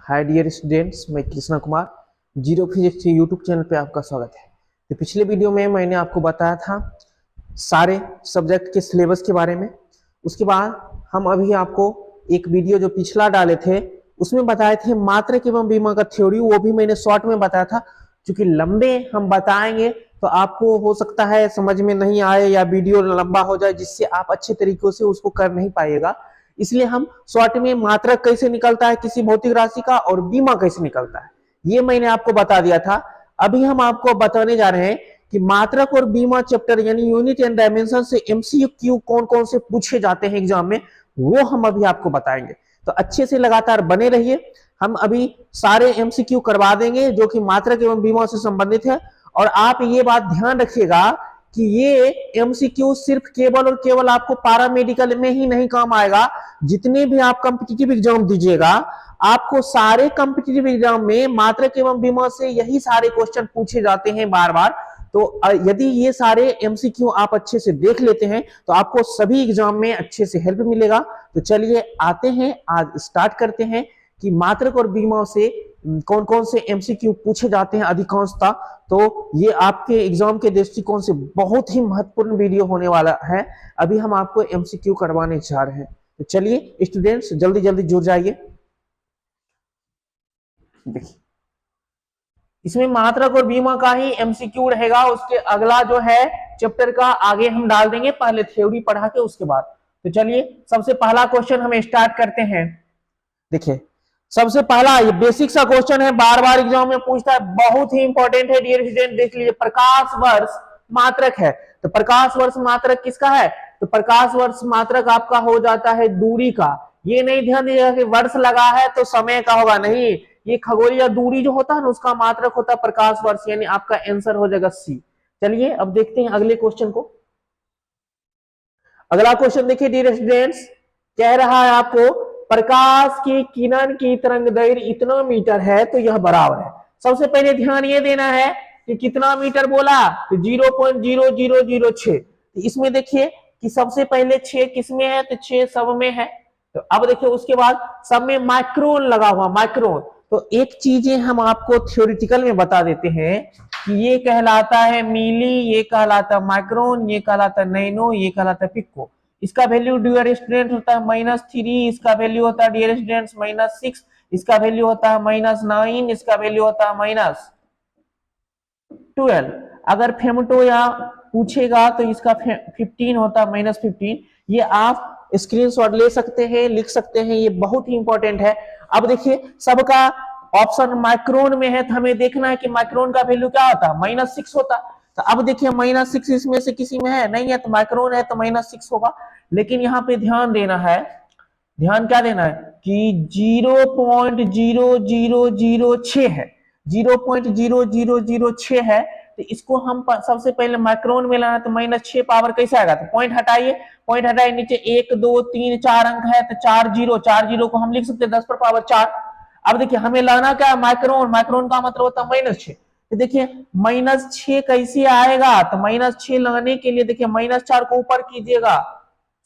Hi dear students, मैं Krishna Kumar zero physics YouTube channel पे आपका स्वागत है। तो पिछले वीडियो में मैंने आपको बताया था सारे सब्जेक्ट के सिलेबस के बारे में। उसके बाद हम अभी आपको एक वीडियो जो पिछला डाले थे उसमें बताए थे मात्रक एवं बीमा का थ्योरी, वो भी मैंने शॉर्ट में बताया था। क्योंकि लंबे हम बताएंगे तो आपको हो सकता है समझ में नहीं आए या वीडियो लंबा हो जाए, जिससे आप अच्छे तरीकों से उसको कर नहीं पाएगा। इसलिए हम शॉर्ट में मात्रक कैसे निकलता है किसी भौतिक राशि का और बीमा कैसे निकलता है ये मैंने आपको बता दिया था। अभी हम आपको बताने जा रहे हैं कि मात्रक और बीमा चैप्टर यानी यूनिट एंड डायमेंशन से एमसीक्यू कौन कौन से पूछे जाते हैं एग्जाम में, वो हम अभी आपको बताएंगे। तो अच्छे से लगातार बने रहिए, हम अभी सारे एमसीक्यू करवा देंगे जो कि मात्रक एवं बीमा से संबंधित है। और आप ये बात ध्यान रखिएगा कि ये एमसीक्यू सिर्फ केवल और केवल आपको पैरामेडिकल में ही नहीं काम आएगा। जितने भी आप कॉम्पिटिटिव एग्जाम दीजिएगा, आपको सारे कॉम्पिटिटिव एग्जाम में मात्रक एवं बीमा से यही सारे क्वेश्चन पूछे जाते हैं बार बार। तो यदि ये सारे एमसीक्यू आप अच्छे से देख लेते हैं तो आपको सभी एग्जाम में अच्छे से हेल्प मिलेगा। तो चलिए आते हैं, आज स्टार्ट करते हैं कि मात्रक और बीमा से कौन कौन से एमसीक्यू पूछे जाते हैं अधिकांशतः। तो ये आपके एग्जाम के दृष्टिकोण से बहुत ही महत्वपूर्ण वीडियो होने वाला है। अभी हम आपको एमसीक्यू करवाने जा रहे हैं। तो चलिए स्टूडेंट्स जल्दी जल्दी जुड़ जाइए। देखिए इसमें मात्रक और बीमा का ही एमसीक्यू रहेगा, उसके अगला जो है चैप्टर का आगे हम डाल देंगे, पहले थ्योरी पढ़ा के उसके बाद। तो चलिए सबसे पहला क्वेश्चन हम स्टार्ट करते हैं। देखिए सबसे पहला ये बेसिक सा क्वेश्चन है, बार बार एग्जाम में पूछता है, बहुत ही इंपॉर्टेंट है डियर स्टूडेंट। देख लीजिए, प्रकाश वर्ष मात्रक है। तो प्रकाश वर्ष मात्रक किसका है? तो प्रकाश वर्ष मात्रक आपका हो जाता है दूरी का। ये नहीं ध्यान दीजिएगा कि वर्ष लगा है तो समय का होगा, नहीं, ये खगोलीय दूरी जो होता है ना उसका मात्रक होता है प्रकाश वर्ष, यानी आपका आंसर हो जाएगा सी। चलिए अब देखते हैं अगले क्वेश्चन को। अगला क्वेश्चन देखिए डियर स्टूडेंट्स, कह रहा है आपको प्रकाश की किरण की तरंग दैर्घ्य इतना मीटर है तो यह बराबर है। सबसे पहले ध्यान ये देना है कि कितना मीटर बोला, तो 0.0006। इसमें देखिए कि सबसे पहले 6 किसमें है, तो 6 सब में है। तो अब देखिए उसके बाद सब में माइक्रोन लगा हुआ, माइक्रोन। तो एक चीजें हम आपको थ्योरेटिकल में बता देते हैं कि ये कहलाता है मिली, ये कहलाता है माइक्रोन, ये कहलाता है नैनो, ये कहलाता है पिको। इसका वैल्यू डियर स्टूडेंट होता है -3, इसका वैल्यू होता है डियर स्टूडेंट्स -6, इसका वैल्यू होता है -9, इसका वैल्यू होता है -12। अगर फेमटो या पूछेगा तो इसका 15 होता है -15। ये आप स्क्रीनशॉट ले सकते हैं, लिख सकते हैं, ये बहुत ही इंपॉर्टेंट है। अब देखिए सबका ऑप्शन माइक्रोन में है, तो हमें देखना है कि माइक्रोन का वैल्यू क्या होता है, -6 होता। तो अब देखिए -6 इसमें से किसी में है नहीं है, तो माइक्रोन है तो -6 होगा। लेकिन यहाँ पे ध्यान देना है, ध्यान क्या देना है कि 0.0006 है, 0.0006 है। तो इसको हम सबसे पहले माइक्रोन में लाना, तो -6 पावर कैसे आएगा, तो पॉइंट हटाइए, पॉइंट हटाइए, नीचे 1 2 3 4 अंक है, तो 4 0 को हम लिख सकते हैं 10⁴। अब देखिए हमें लाना क्या है, माइक्रोन, माइक्रोन का मतलब होता है -6। तो देखिए -6 कैसे आएगा, तो -6 लाने के लिए देखिए -4 को ऊपर कीजिएगा,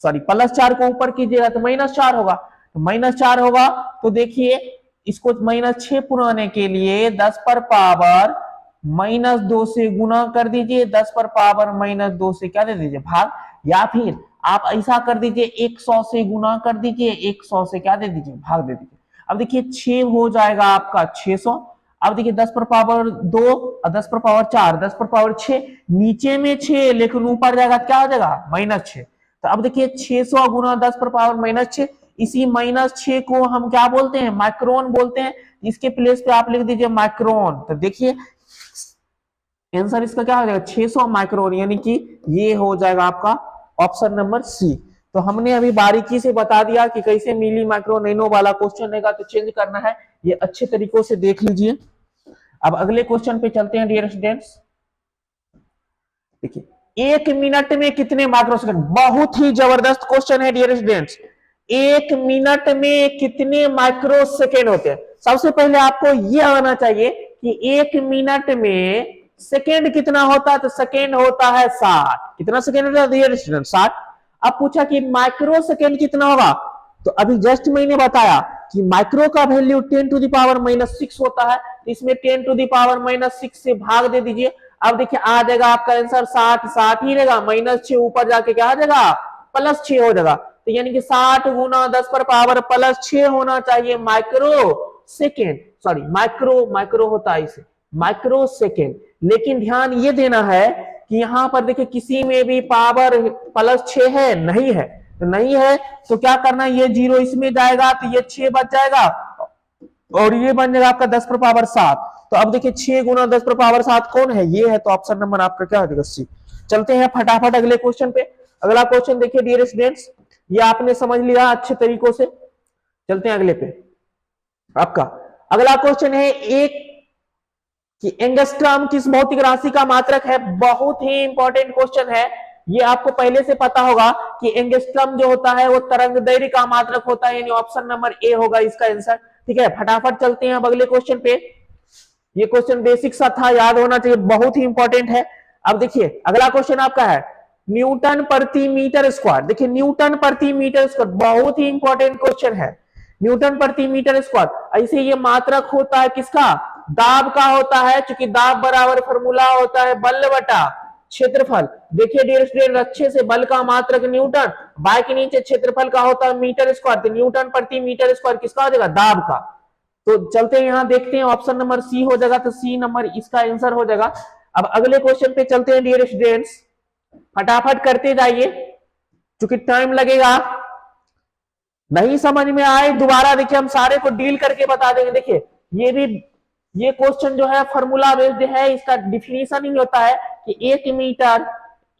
सॉरी +4 को ऊपर कीजिएगा तो -4 होगा। तो -4 होगा, तो देखिए इसको -6 पुराने के लिए 10⁻2 से गुना कर दीजिए, 10⁻2 से क्या दे दीजिए भाग, या फिर आप ऐसा कर दीजिए 100 से गुना कर दीजिए, 100 से क्या दे दीजिए भाग दे दीजिए। अब देखिए 6 हो जाएगा आपका 600। अब देखिए 10⁻2 और 10⁻4, 10⁻6, नीचे में 6 लेकिन ऊपर जाएगा क्या हो जाएगा -6। तो अब देखिए 600 गुना 10⁻6, इसी -6 को हम क्या बोलते हैं, माइक्रोन बोलते हैं। इसके प्लेस पे आप लिख दीजिए माइक्रोन। तो देखिए आंसर इसका क्या हो जाएगा 600 माइक्रोन, यानी कि ये हो जाएगा आपका ऑप्शन नंबर सी। तो हमने अभी बारीकी से बता दिया कि कैसे मिली माइक्रो नैनो वाला क्वेश्चन रहेगा, तो चेंज करना है, ये अच्छे तरीकों से देख लीजिए। अब अगले क्वेश्चन पे चलते हैं डियर स्टूडेंट्स। देखिए 1 मिनट में कितने माइक्रोसेकंड, बहुत ही जबरदस्त क्वेश्चन है डियर स्टूडेंट्स। 1 मिनट में कितने माइक्रोसेकंड होते हैं? सबसे पहले आपको यह आना चाहिए कि 1 मिनट में सेकेंड कितना होता है, तो सेकेंड होता है 60। कितना सेकेंड होता है डियर स्टूडेंट, 60। अब पूछा कि माइक्रो सेकेंड कितना होगा, तो अभी जस्ट मैंने बताया कि माइक्रो का वैल्यू 10⁻⁻6 होता है, तो इसमें 10⁻⁻6 से भाग दे दीजिए। अब देखिए आ जाएगा आपका आंसर 60 ही रहेगा, -6 ऊपर जाके क्या आ जाएगा +6 हो जाएगा। तो यानी कि 60 गुना 10⁻+6 होना चाहिए माइक्रो सेकेंड, सॉरी माइक्रो होता है इसे माइक्रो सेकेंड। लेकिन ध्यान ये देना है कि यहां पर देखिए किसी में भी पावर +6 है नहीं है, तो नहीं है तो क्या करना है, ये 0 इसमें जाएगा तो ये 6 बच जाएगा और ये बन जाएगा आपका 10⁻7। तो अब देखिए 6 गुना 10⁻7 कौन है, ये है, तो ऑप्शन नंबर आपका क्या हो जाएगा सी। चलते हैं फटाफट अगले क्वेश्चन पे। अगला क्वेश्चन देखिए डियर स्टूडेंट्स, ये आपने समझ लिया अच्छे तरीकों से। चलते हैं अगले पे। आपका अगला क्वेश्चन है एक कि एंगस्ट्रॉम किस भौतिक राशि का मात्रक है। बहुत ही इंपॉर्टेंट क्वेश्चन है, ये आपको पहले से पता होगा कि एंगस्ट्रॉम जो होता है वो तरंग दैर्घ्य का मात्रक होता है, यानी ऑप्शन नंबर ए होगा इसका आंसर। ठीक है, फटाफट चलते हैं अब अगले क्वेश्चन पे। ये क्वेश्चन बेसिक सा था, याद होना चाहिए, बहुत ही इंपॉर्टेंट है। अब देखिए अगला क्वेश्चन आपका है न्यूटन प्रति मीटर स्क्वायर। देखिए न्यूटन प्रति मीटर स्क्वायर बहुत ही इंपॉर्टेंट क्वेश्चन है। न्यूटन प्रति मीटर स्क्वायर, ऐसे ये मात्रक होता है किसका, दाब का होता है, क्योंकि दाब बराबर फॉर्मूला होता है बल बटा क्षेत्रफल। देखिए डियर स्टूडेंट अच्छे से, बल का मात्रक न्यूटन, बाय के नीचे क्षेत्रफल का होता है मीटर स्क्वायर, तो न्यूटन प्रति मीटर स्क्वायर किसका हो जाएगा, दाब का। तो चलते हैं यहां देखते हैं, ऑप्शन नंबर सी हो जाएगा, तो सी नंबर इसका आंसर हो जाएगा। अब अगले क्वेश्चन पे चलते हैं डियर स्टूडेंट्स, फटाफट करते जाइए क्योंकि टाइम लगेगा। नहीं समझ में आए दोबारा देखिए हम सारे को डील करके बता देंगे। देखिए ये क्वेश्चन जो है फॉर्मूला बेस्ड है, इसका डिफिनीशन ही होता है कि 1 मीटर,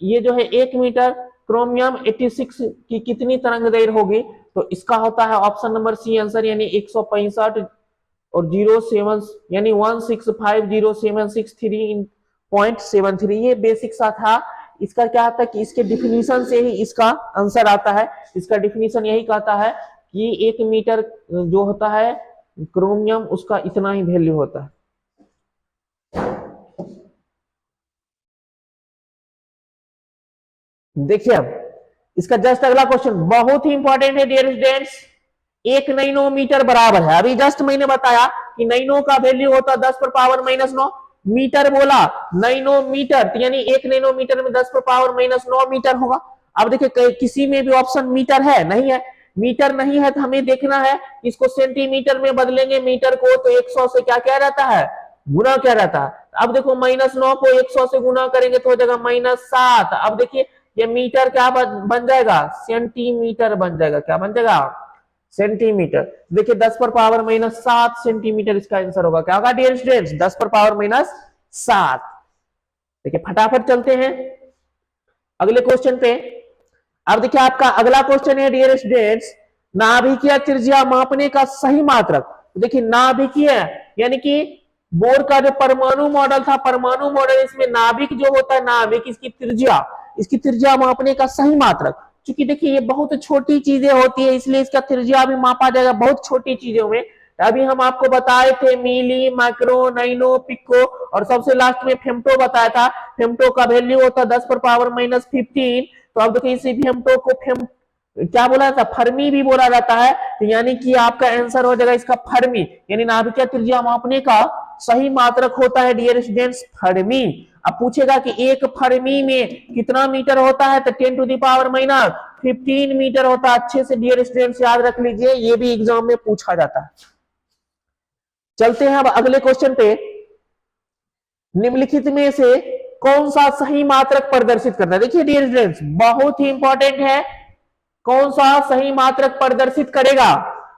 ये जो है 1 मीटर क्रोमियम 86 की कितनी तरंग दैर्घ्य होगी, तो इसका होता है ऑप्शन नंबर सी आंसर, यानी 165 और 07 यानी 1650763.73। ये बेसिक सा था। इसका क्या आता है कि इसके डिफिनीशन से ही इसका आंसर आता है। इसका डिफिनीशन यही कहता है कि 1 मीटर जो होता है क्रोमियम उसका इतना ही वैल्यू होता है। देखिए अब इसका जस्ट अगला क्वेश्चन बहुत ही इंपॉर्टेंट है डियर स्टूडेंट्स। 1 नैनोमीटर बराबर है, अभी जस्ट मैंने बताया कि नैनो का वैल्यू होता है 10⁻⁻9, मीटर बोला नैनोमीटर, तो यानी 1 नैनोमीटर में 10⁻�9 मीटर होगा। अब देखिए किसी में भी ऑप्शन मीटर है नहीं है, मीटर नहीं है तो हमें देखना है इसको सेंटीमीटर में बदलेंगे मीटर को, तो 100 से क्या रहता है, गुना क्या रहता है। अब देखो -9 को 100 से गुना करेंगे तो हो जाएगा -7। अब देखिए ये मीटर क्या बन जाएगा, सेंटीमीटर बन जाएगा, क्या बन जाएगा, सेंटीमीटर। देखिए 10⁻⁻7 सेंटीमीटर इसका आंसर होगा। क्या होगा डियर स्टूडेंट्स, 10⁻⁻7। देखिए फटाफट चलते हैं अगले क्वेश्चन पे। अब देखिए आपका अगला क्वेश्चन है डियर स्टूडेंट्स, नाभिकीय त्रिज्या मापने का सही मात्रक। देखिए नाभिकीय यानी कि बोर का जो परमाणु मॉडल था, परमाणु मॉडल, इसमें नाभिक जो होता है, नाभिक इसकी त्रिज्या मापने का सही मात्रक। क्योंकि देखिए ये बहुत छोटी चीजें होती है इसलिए इसका त्रिज्या भी मापा जाएगा बहुत छोटी चीजों में। अभी हम आपको बताए थे मिली, माइक्रो, नैनो, पिको और सबसे लास्ट में फेम्टो बताया था। फेम्टो का वैल्यू होता है 10⁻⁻15। तो अब देखिए इसी फेम्टो को क्या बोला जाता है, फर्मी भी बोला जाता है। तो यानी कि आपका आंसर हो जाएगा इसका फर्मी, यानी नाभिकीय त्रिज्या मापने का सही मात्रक होता है डियर स्टूडेंट्स फर्मी। अब पूछेगा कि एक फर्मी में कितना मीटर होता है, तो 10⁻⁻15 मीटर होता है। अच्छे से डियर स्टूडेंट्स याद रख लीजिए, ये भी एग्जाम में पूछा जाता है। चलते हैं अब अगले क्वेश्चन पे। निम्नलिखित में से कौन सा सही मात्रक प्रदर्शित करता है। देखिए डियर स्टूडेंट्स बहुत ही इंपॉर्टेंट है, कौन सा सही मात्रक प्रदर्शित करेगा।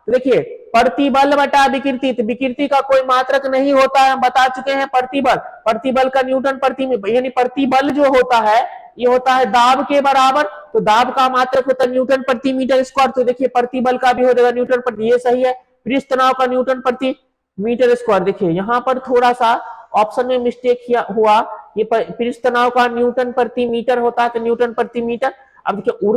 तो देखिए प्रतिबल बटा विकृति, तो विकृति का कोई मात्रक नहीं होता है, हम बता चुके हैं। प्रतिबल का न्यूटन प्रति यानी प्रतिबल जो होता है ये होता है दाब के बराबर, तो दाब का मात्रक होता है न्यूटन प्रति मीटर स्क्वायर। तो देखिए प्रतिबल का भी हो जाएगा न्यूटन प्रति, ये सही है। पृष्ठ तनाव का न्यूटन प्रति मीटर स्क्वायर, देखिए यहां पर थोड़ा सा ऑप्शन में मिस्टेक हुआ, ये पृष्ठ तनाव का न्यूटन प्रति मीटर होता है, तो न्यूटन प्रति मीटर। अब देखिए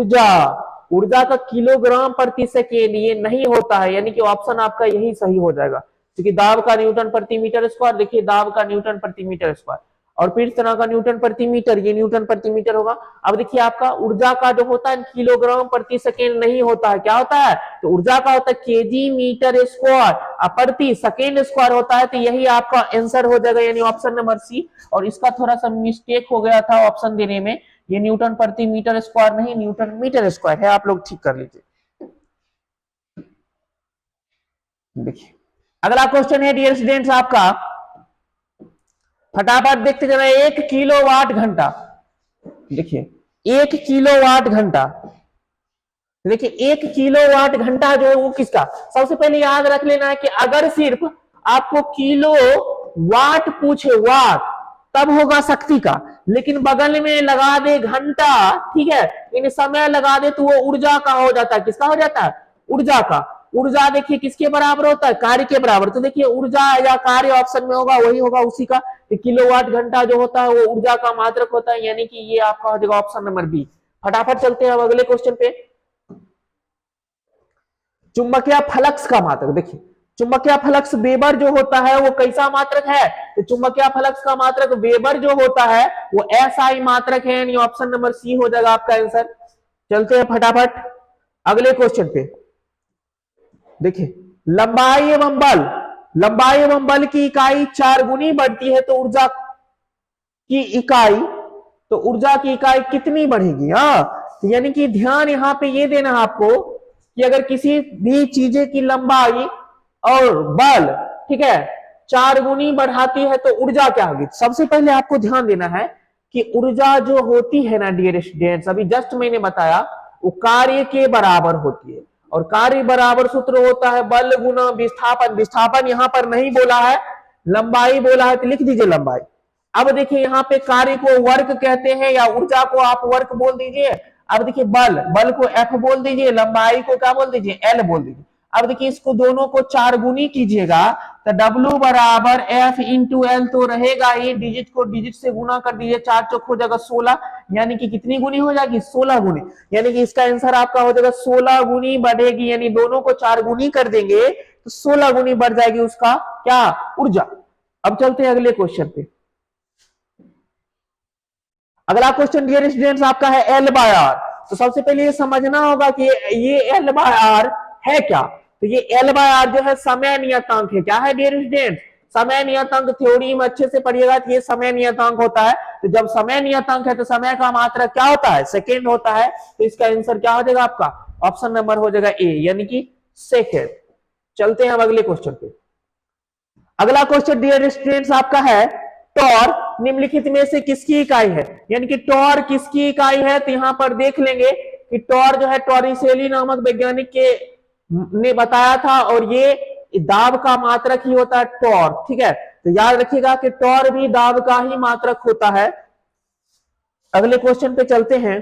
ऊर्जा का किलोग्राम प्रति सेकेंड ये नहीं होता है, यानी कि ऑप्शन आपका यही सही हो जाएगा, क्योंकि दाब का न्यूटन प्रति मीटर स्क्वायर। देखिए दाब का न्यूटन प्रति मीटर स्क्वायर। और फिर इस तरह का न्यूटन प्रति मीटर, ये न्यूटन प्रति मीटर होगा। अब देखिए आपका ऊर्जा का जो होता है किलोग्राम प्रति सेकेंड नहीं होता है, क्या होता है, तो ऊर्जा का होता है केजी मीटर स्क्वायर, प्रति सेकेंड स्क्वायर होता है। तो यही आपका आंसर हो जाएगा, यानी ऑप्शन नंबर सी। और इसका थोड़ा सा मिस्टेक हो गया था ऑप्शन देने में, ये न्यूटन प्रति मीटर स्क्वायर नहीं, न्यूटन मीटर स्क्वायर है, आप लोग ठीक कर लीजिए। देखिए अगला क्वेश्चन है डियर स्टूडेंट्स आपका, फटाफट देखते जाना। 1 किलोवाट घंटा, देखिए 1 किलोवाट घंटा, देखिए 1 किलोवाट घंटा जो है वो किसका, सबसे पहले याद रख लेना है कि अगर सिर्फ आपको किलो वाट पूछे, वाट, तब होगा शक्ति का, लेकिन बगल में लगा दे घंटा, ठीक है, इन समय लगा दे तो वो ऊर्जा का हो जाता है, किसका हो जाता है, ऊर्जा का। ऊर्जा देखिए किसके बराबर होता है, कार्य के बराबर। तो देखिए ऊर्जा या कार्य ऑप्शन में होगा, वही होगा उसी का। तो किलोवाट घंटा जो होता है वो ऊर्जा का मात्रक होता है, यानी कि ये आपका हो जाएगा ऑप्शन नंबर बी। फटाफट चलते हैं अब अगले क्वेश्चन पे। चुंबकीय फ्लक्स का मात्रक, देखिए चुंबकीय फ्लक्स वेबर जो होता है वो कैसा मात्रक है, तो चुंबकीय फ्लक्स का मात्रक वेबर जो होता है वो एसआई मात्रक है, यानी ऑप्शन नंबर सी हो जाएगा आपका आंसर। चलते हैं फटाफट अगले क्वेश्चन पे। देखिए लंबाई एवं बल, लंबाई एवं बल की इकाई 4 गुनी बढ़ती है तो ऊर्जा की इकाई, तो ऊर्जा की इकाई कितनी बढ़ेगी। तो यानी कि ध्यान यहां पे ये देना है आपको कि अगर किसी भी चीजें की लंबाई और बल, ठीक है, 4 गुनी बढ़ाती है तो ऊर्जा क्या होगी। सबसे पहले आपको ध्यान देना है कि ऊर्जा जो होती है ना डियर स्टूडेंट्स, अभी जस्ट मैंने बताया, वो कार्य के बराबर होती है, और कार्य बराबर सूत्र होता है बल गुना विस्थापन। विस्थापन यहां पर नहीं बोला है, लंबाई बोला है, तो लिख दीजिए लंबाई। अब देखिए यहाँ पे कार्य को वर्क कहते हैं, या ऊर्जा को आप वर्क बोल दीजिए। अब देखिए बल, बल को एफ बोल दीजिए, लंबाई को क्या बोल दीजिए, एल बोल दीजिए। अब देखिए इसको दोनों को 4 गुनी कीजिएगा तो W बराबर एफ इंटू एल तो रहेगा ही, डिजिट को डिजिट से गुना कर दीजिए, 4 चौक हो जाएगा 16, यानी कि कितनी गुनी हो जाएगी, 16 गुनी। यानी कि इसका आंसर आपका हो जाएगा 16 गुनी बढ़ेगी, यानी दोनों को 4 गुनी कर देंगे तो 16 गुनी बढ़ जाएगी उसका क्या, ऊर्जा। अब चलते हैं अगले क्वेश्चन पे। अगला क्वेश्चन डियर स्टूडेंट्स आपका है एल बाय आर। तो सबसे पहले ये समझना होगा कि ये एल बाय आर है क्या। तो ये एल बाय आर जो है समय नियतांक है, क्या है डियर स्टूडेंट्स, समय नियतांक। थ्योरी में अच्छे से पढ़िएगा कि ये समय नियतांक होता है। तो जब समय नियतांक है तो समय का मात्रक क्या होता है, सेकेंड होता है। तो इसका आंसर क्या हो जाएगा आपका, ऑप्शन नंबर हो जाएगा ए, यानी कि सेकेंड। चलते हैं अब अगले क्वेश्चन पे। अगला क्वेश्चन डियर स्टूडेंट्स आपका है टॉर्क निम्नलिखित में से किसकी इकाई है, यानी कि टॉर्क किसकी इकाई है। तो यहां पर देख लेंगे कि टॉर्क जो है टॉरिसेली नामक वैज्ञानिक के ने बताया था, और ये दाब का मात्रक ही होता है टॉर्क, ठीक है। तो याद रखिएगा कि टॉर्क भी दाब का ही मात्रक होता है। अगले क्वेश्चन पे चलते हैं।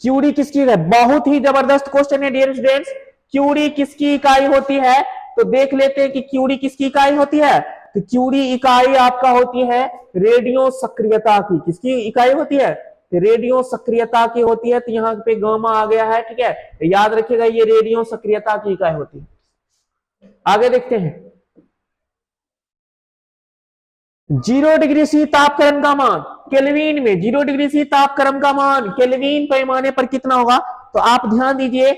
क्यूरी किसकी है, बहुत ही जबरदस्त क्वेश्चन है डियर स्टूडेंट्स। क्यूरी किसकी इकाई होती है, तो देख लेते हैं कि क्यूरी किसकी इकाई होती है। तो क्यूरी इकाई आपका होती है रेडियो सक्रियता की, किसकी इकाई होती है, तो रेडियो सक्रियता की होती है। तो यहाँ पे गामा आ गया है, ठीक है, तो याद रखिएगा ये रेडियो सक्रियता की इकाई होती है। आगे देखते हैं। 0 डिग्री सी तापक्रम का मान केल्विन में, 0 डिग्री सी तापक्रम का मान केल्विन पैमाने पर कितना होगा। तो आप ध्यान दीजिए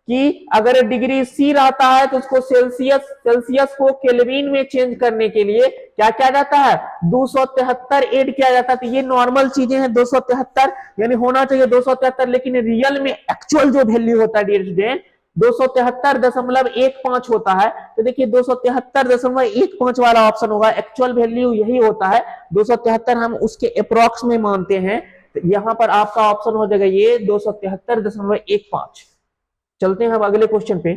कि अगर डिग्री सी रहता है तो उसको सेल्सियस को केल्विन में चेंज करने के लिए क्या किया जाता है, 273 ऐड किया जाता है। तो ये नॉर्मल चीजें हैं, 273 यानी होना चाहिए 273, लेकिन रियल में एक्चुअल जो वैल्यू होता है डियर स्टूडेंट 273.15 होता है। तो देखिए 273.15 वाला ऑप्शन होगा, एक्चुअल वैल्यू यही होता है 273, हम उसके अप्रोक्स में मानते हैं। तो यहां पर आपका ऑप्शन हो जाएगा ये 273.15। चलते हैं अब अगले क्वेश्चन पे।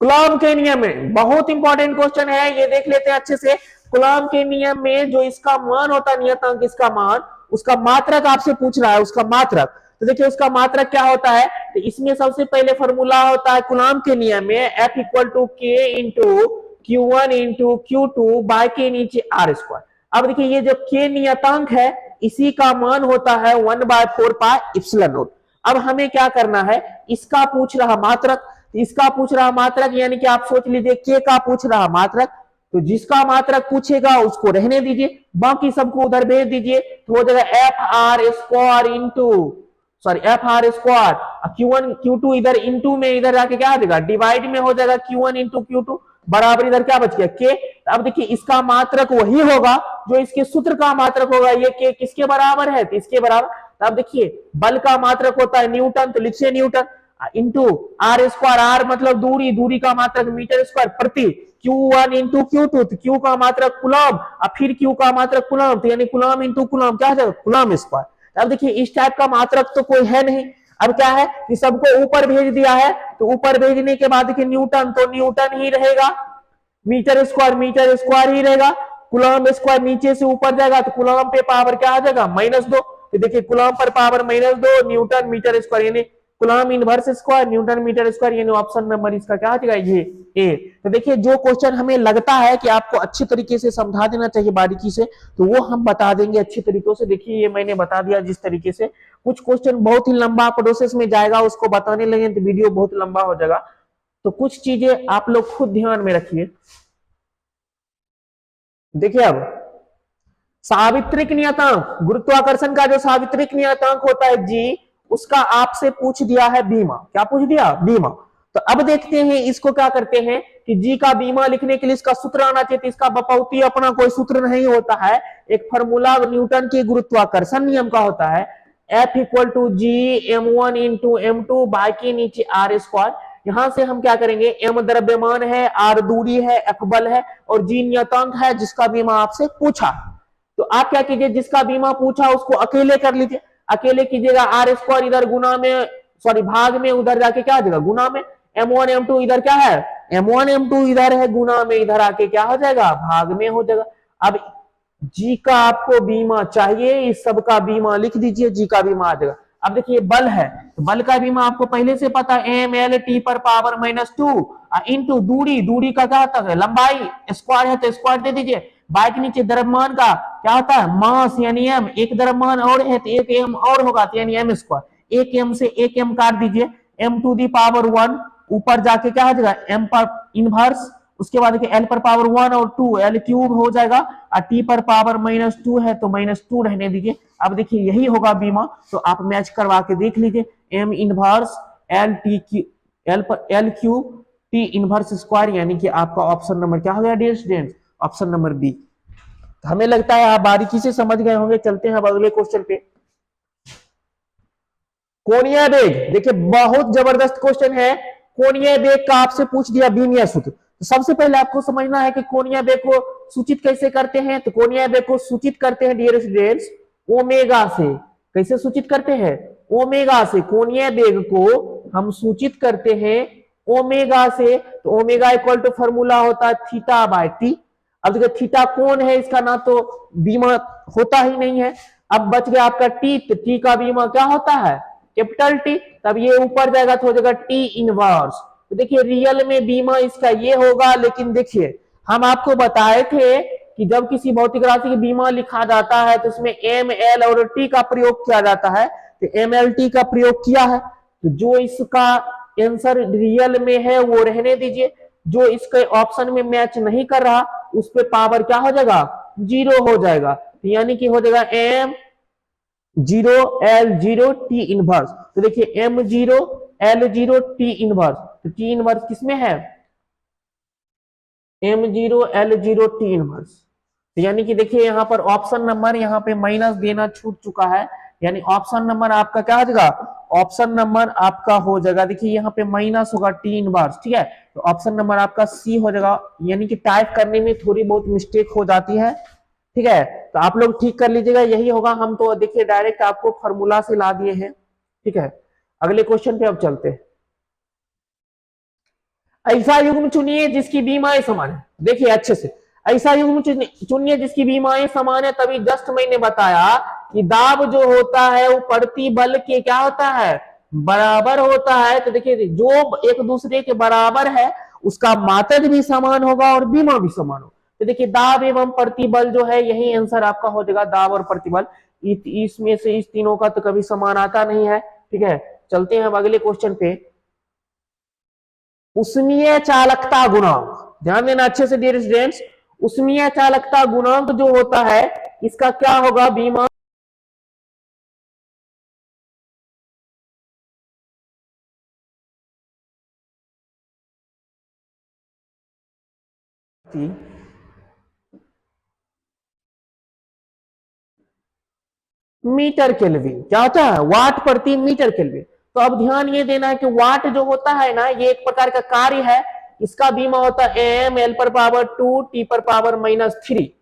कूलॉम के नियम में बहुत इंपॉर्टेंट क्वेश्चन है, ये देख लेते हैं अच्छे से। कूलॉम के नियम में जो इसका मान होता है, नियतांक इसका मान, उसका मात्रक आपसे पूछ रहा है, उसका मात्रक। तो देखिए उसका मात्रक क्या होता है, तो इसमें सबसे पहले फॉर्मूला होता है कूलॉम के नियम में F equal to K into Q1 into Q2 by के नीचे R स्क्वायर। अब देखिए ये जो के नियतांक है इसी का मान होता है 1/4 पाई एप्सिलॉन नॉट। अब हमें क्या करना है, इसका पूछ रहा मात्रक, इसका पूछ रहा मात्रक, यानी कि आप सोच लीजिए के का पूछ रहा मात्रक, तो जिसका मात्रक पूछेगा उसको रहने दीजिए, बाकी सबको उधर भेज दीजिए, तो हो जाएगा F R square into sorry F R square Q1 Q2 इधर इंटू में इधर जाके क्या आ जाएगा डिवाइड में हो जाएगा Q1 इंटू Q2 बराबर इधर क्या बच गया के। अब देखिए इसका मात्रक वही होगा जो इसके सूत्र का मात्रक होगा, ये के किसके बराबर है तो इसके बराबर। अब देखिए बल का मात्रक होता है न्यूटन, तो लिखिए newton into R square, R मतलब दूरी, दूरी का मात्रक मीटर स्क्वायर प्रति Q1 इंटू Q2, तो Q का मात्रक कूलम और फिर Q का मात्रक कूलम, तो यानी कूलम इंटू कूलम क्या हो जाएगा कूलम स्क्वायर। अब देखिए इस टाइप का मात्रक तो कोई है नहीं, अब क्या है कि सबको ऊपर भेज दिया है, तो ऊपर भेजने के बाद देखिए न्यूटन तो न्यूटन ही रहेगा, मीटर स्क्वायर ही रहेगा, कूलम स्क्वायर नीचे से ऊपर जाएगा तो कूलम पे पावर क्या आ जाएगा -2, तो देखिए कूलम पर पावर -2 न्यूटन मीटर स्क्वायर यानी coulomb inverse square newton metre square, यानी ऑप्शन नंबर इसका क्या आ जाएगा ये ए। तो देखिए जो क्वेश्चन हमें लगता है कि आपको अच्छी तरीके से समझा देना चाहिए बारीकी से, तो वो हम बता देंगे अच्छी तरीकों से। देखिए ये मैंने बता दिया जिस तरीके से, कुछ क्वेश्चन बहुत ही लंबा प्रोसेस में जाएगा, उसको बताने लगे तो वीडियो बहुत लंबा हो जाएगा, तो कुछ चीजें आप लोग खुद ध्यान में रखिए। देखिए अब सावित्रिक नियतांक, गुरुत्वाकर्षण का जो सावित्रिक नियतांक होता है जी, उसका आपसे पूछ दिया है बीमा, क्या पूछ दिया बीमा। तो अब देखते हैं इसको क्या करते हैं कि जी का बीमा लिखने के लिए इसका सूत्र आना चाहिए, तो इसका बपौती अपना कोई सूत्र नहीं होता है, एक फॉर्मूला न्यूटन के गुरुत्वाकर्षण नियम का होता है, F equal to G m1 into m2 बाकी नीचे आर स्क्वायर। यहां से हम क्या करेंगे, m द्रव्यमान है, r दूरी है, F बल है और जी नियतांक है जिसका बीमा आपसे पूछा। तो आप क्या कीजिए, जिसका बीमा पूछा उसको अकेले कर लीजिए, अकेले कीजिएगा आर स्क्वायर इधर गुना में सॉरी भाग में उधर जाके क्या आ जाएगा गुना में, m1 m2 इधर क्या है m1 m2 इधर है गुना में, इधर आके क्या हो जाएगा भाग में हो जाएगा। अब जी का आपको बीमा चाहिए, इस सब का बीमा लिख दीजिए, जी का बीमा आ जाएगा। अब देखिए बल है, तो बल का बीमा आपको पहले से पता है एम एल टी पर पावर -2 इंटू दूरी, दूरी का क्या होता है लंबाई, स्क्वायर है तो स्क्वायर दे दीजिए, बाई के नीचे द्रव्यमान का क्या होता है मास यानी एम, एक द्रव्यमान और है तो एक एम और होगा तो यानी एम स्क्वायर, एक एम से एक एम काट दीजिए, एम टू दी पावर 1 ऊपर जाके क्या हो जाएगा एम पर इनवर्स, उसके बाद देखिए एल पर पावर 1 और 2 एल क्यूब हो जाएगा, और टी पर पावर -2 है तो -2 रहने दीजिए। अब देखिए यही होगा बीमा, तो आप मैच करवा के देख लीजिए, M inverse L T Q L पर L cube T inverse square, यानी कि आपका ऑप्शन नंबर क्या हो गया dear students, option number B. तो हमें लगता है आप बारीकी से समझ गए होंगे। चलते हैं अब अगले क्वेश्चन पे, कोणीय वेग। देखिए बहुत जबरदस्त क्वेश्चन है, कोणीय वेग का आपसे पूछ दिया बीमीय सूत्र। तो सबसे पहले आपको समझना है कि कोणीय वेग को सूचित कैसे करते हैं, तो कोणीय वेग को सूचित करते हैं डियर स्टूडेंट्स ओमेगा से। कैसे सूचित करते हैं ओमेगा से, कोणीय वेग को हम सूचित करते हैं ओमेगा से, तो ओमेगा इक्वल टू फॉर्मूला होता है थीटा बाय टी। अब देखिए थीटा कौन है, इसका ना तो बीमा होता ही नहीं है। अब बच गया आपका टी, तो टी का बीमा क्या होता है कैपिटल टी, तब ये ऊपर जाएगा तो हो जाएगा टी इनवर्स। तो देखिए रियल में बीमा इसका ये होगा, लेकिन देखिए हम आपको बताए थे कि जब किसी भौतिक राशि की बीमा लिखा जाता है तो उसमें एम एल और टी का प्रयोग किया जाता है, तो एम एल टी का प्रयोग किया है, तो जो इसका आंसर रियल में है वो रहने दीजिए, जो इसके ऑप्शन में मैच नहीं कर रहा उस पे पावर क्या हो जाएगा 0 हो जाएगा, तो यानी कि हो जाएगा एम 0 L0 टी इनवर्स। तो देखिए M0 L0 टी इनवर्स, तो टी इनवर्स किसमें है M0 L0 टी इनवर्स। तो यानी कि देखिए यहाँ पर ऑप्शन नंबर यहाँ पे माइनस देना छूट चुका है, यानी ऑप्शन नंबर आपका क्या हो जाएगा ऑप्शन नंबर आपका हो जाएगा, देखिए यहाँ पे माइनस होगा टी इनवर्स, ठीक है, तो ऑप्शन नंबर आपका सी हो जाएगा। यानी कि टाइप करने में थोड़ी बहुत मिस्टेक हो जाती है, ठीक है, तो आप लोग ठीक कर लीजिएगा, यही होगा। हम तो देखिए डायरेक्ट आपको फॉर्मूला से ला दिए हैं, ठीक है। अगले क्वेश्चन पे अब चलते हैं, ऐसा युग्म चुनिए जिसकी बीमाएं समान है। देखिए अच्छे से, ऐसा युग्म चुनिए जिसकी बीमाएं समान है, तभी जस्ट मैंने बताया कि दाब जो होता है वो प्रतिबल के क्या होता है बराबर होता है। तो देखिए जो एक दूसरे के बराबर है उसका मात्रक भी समान होगा और बीमा भी समान होगा। तो देखिए दाब एवं प्रतिबल जो है यही आंसर आपका हो जाएगा, दाब और प्रतिबल। इसमें से इस तीनों का तो कभी समान आता नहीं है, ठीक है। चलते हैं अब अगले क्वेश्चन पे, उष्मीय चालकता गुणांक। ध्यान देना अच्छे से डियर स्टूडेंट्स, उष्मीय चालकता गुणांक जो होता है इसका क्या होगा, बीमा मीटर केल्विन। क्या होता है, वाट प्रति मीटर केल्विन। तो अब ध्यान ये देना है कि वाट जो होता है ना, ये एक प्रकार का कार्य है, इसका बीमा होता है एम एल पर पावर 2 टी पर पावर -3।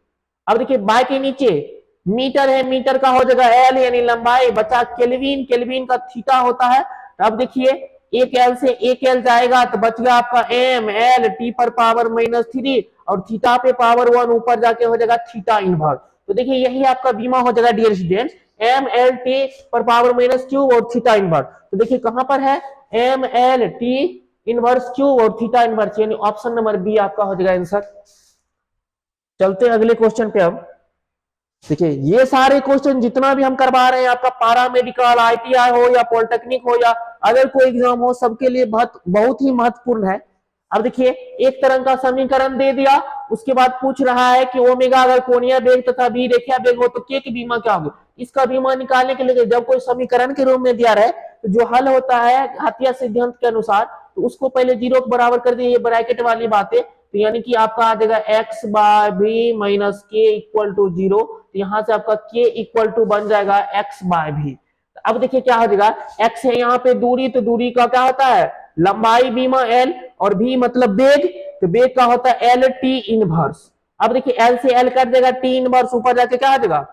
अब देखिए बाय के नीचे मीटर है, मीटर का हो जाएगा एल यानी लंबाई, बचा केल्विन, केल्विन का थीटा होता है। तो अब देखिए एक एल से एक एल जाएगा तो बच गया आपका एम एल टी पर पावर -3 और थीटा पे पावर 1 ऊपर जाके हो जाएगा थीटा इनवर्स। तो देखिए यही आपका बीमा हो जाएगा dear students, M L T पर पावर -3 और थीटा इनवर्स। तो देखिए कहां पर है, M L T inverse cube और थीटा इनवर्स, यानी ऑप्शन नंबर बी आपका हो जाएगा आंसर। चलते हैं अगले क्वेश्चन पे। अब देखिए ये सारे क्वेश्चन जितना भी हम करवा रहे हैं, आपका पारा मेडिकल, आईटीआई हो या पॉलिटेक्निक हो या अदर कोई एग्जाम हो, सबके लिए बहुत ही महत्वपूर्ण है। अब देखिए एक तरंग का समीकरण दे दिया, उसके बाद पूछ रहा है कि ओमेगा अगर कोणीय वेग तथा बी रेखीय वेग हो तो के की बीमा क्या होगी। इसका बीमा निकालने के लिए जब कोई समीकरण के रूप में दिया रहे तो जो हल होता है घातीय सिद्धांत के अनुसार, तो उसको पहले 0 के बराबर कर दिए, ये ब्रैकेट वाली बातें। तो यानी कि आपका आ जाएगा एक्स बाय बी माइनस के इक्वल टू 0। तो यहां से आपका के इक्वल टू बन जाएगा एक्स बाय भी। अब देखिए क्या हो जाएगा, एक्स है यहाँ पे दूरी, तो दूरी का क्या होता है लंबाई बीमा एल, और भी मतलब वेग, तो वेग का होता है एल टी इनवर्स। अब देखिए एल से एल कर देगा टी इनवर्स, ऊपर जाके क्या आ जाएगा